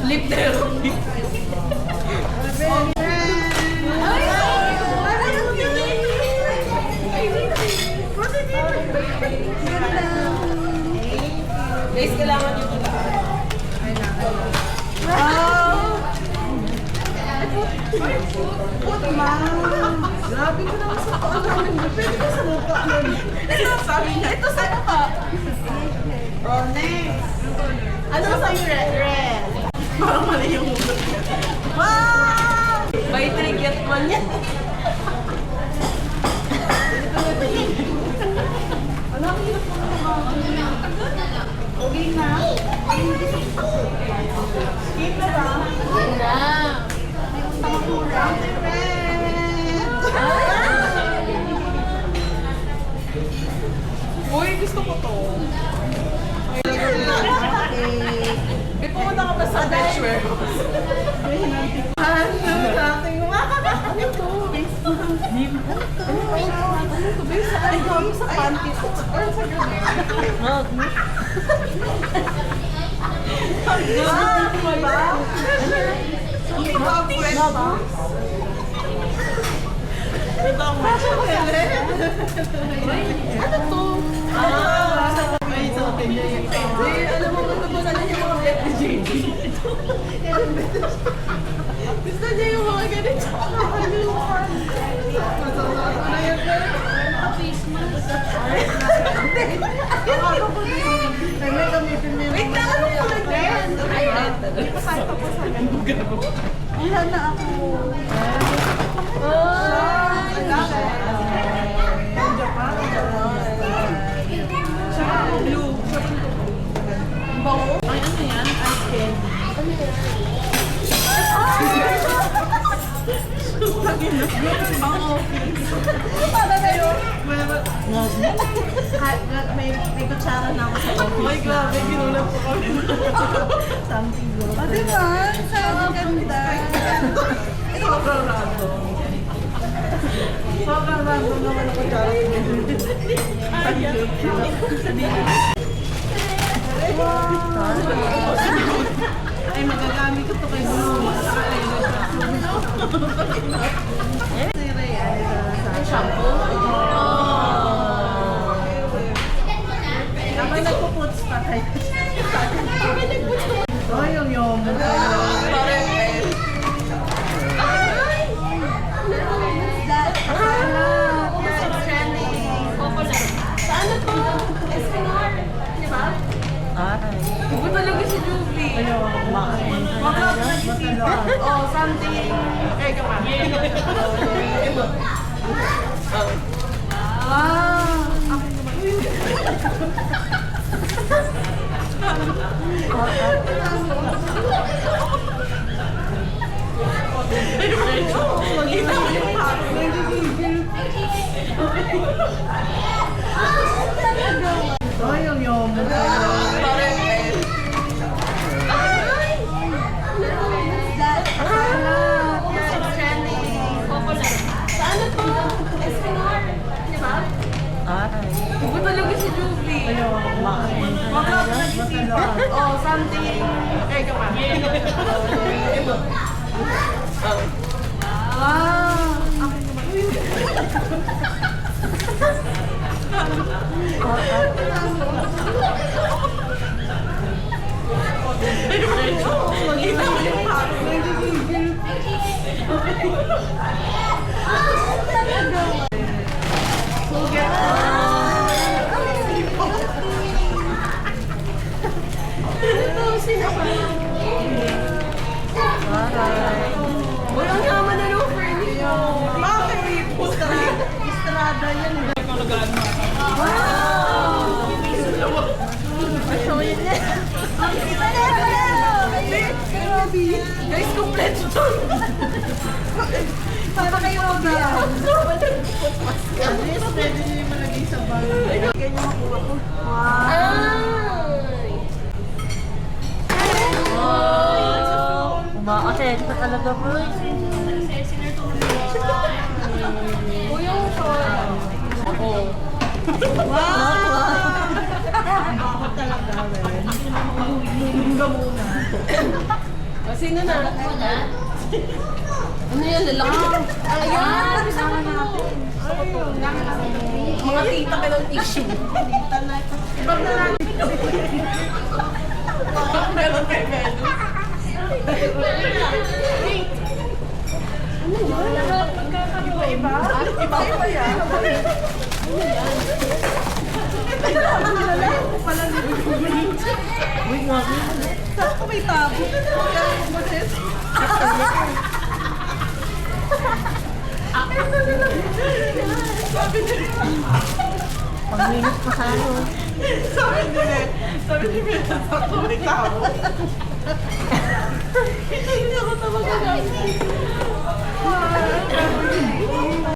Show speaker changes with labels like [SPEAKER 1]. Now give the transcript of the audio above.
[SPEAKER 1] Lip therapy. Guys, kailangan nyo ito lahat. Wow! Grabe ko naman sa pagkakalin mo. Pwede ko sa mukha nun. Ito, sabi niya. Ito sa mukha. Oh, next. Ano sa'yo, red? Parang mali yung mukha. Wow! By trigget man yan. Ano ang hirap mo naman? Okay na. Skip na ba?
[SPEAKER 2] Okay na.
[SPEAKER 1] Tamakurang. Uy, gusto ko to. May pumunta ka pa sa Dutch warehouse. Ano natin? Ano to? Ano to? Saan ko? Sa panty? Or sa gano'n? Ano to? Alam mo kung nabasan niya yung mga bet ni JD. Gusto niya yung mga ganito. Wait na, ano ko nag-bet? Ilan na ako. Blue. Bango? Ay, ano yan? Ice candy. Bango. Para tayo. May kutsara na ako sa office. Ay, grabe. Ginulat po kami. Something good. O, diba? Saan ganda? Sobrang random. Sobrang random naman ang kutsara. Ay, magagamit ko ito kay Blue. Shampoo? Dapat nagpo-puts pa tayo. Ay, yung yom. Paano to? SNR? Diba? Iba talaga si Juby. Makap na dito. Oh, something. Okay, come on. Wow. Magkita mo yung ay, yung yom. Paano to? SNR? Diba? Iba talaga si Juby. Makap na dito. Oh, something. Okay, come on. Wow. Magkita mo yung walang naman na no friend mo. Bakit? Estrada yan. Wow! Pasoyin niya. Guys, kompleto to. Para kayo mag-yan. talaga po. Uyong short. Oo. Wow! Ako talaga, Ren. Hingga muna. O, sino na? Ano yan, lalaki? Ayan! Bisama natin. Mga tita ka ng issue. Tita na. Ibang na lang. Meron kay Melo. Ano yan? Iba-iba? Iba-iba yan. Ano yan? Pala wait, nga. Saan ko may tabo? Sabi nila. Pag-minit pa sa ano. Sabi nila, saan ko may tabo? Hindi ako na magagamit.